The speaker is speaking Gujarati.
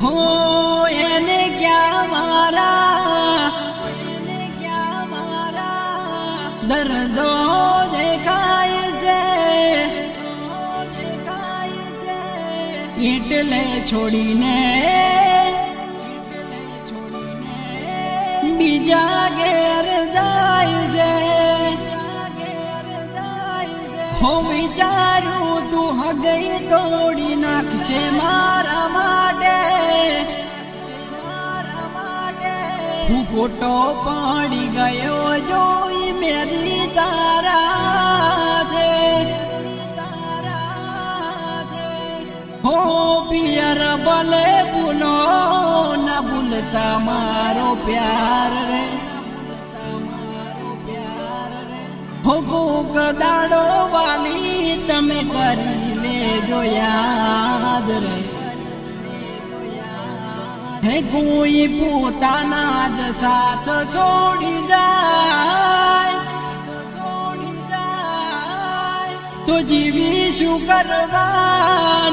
हो એને ક્યાં મારા દર્દો દેખાય છે એટલે છોડીને બીજા ઘેર જાય છે હો વિચારું તું હગઈ તોડી નાખશે મારા માટે હું ખોટો પડી ગયો જોઈ મેરી તારા દે હો પિયર ભલે ભૂલો ના ભૂલતા મારો પ્યાર રે હો કોક દાડો વાલી તમે કરી લેજો યાદ રે હે કોઈ પોતાના જ સાથ છોડી જાય તો જીવી શું કરવાનું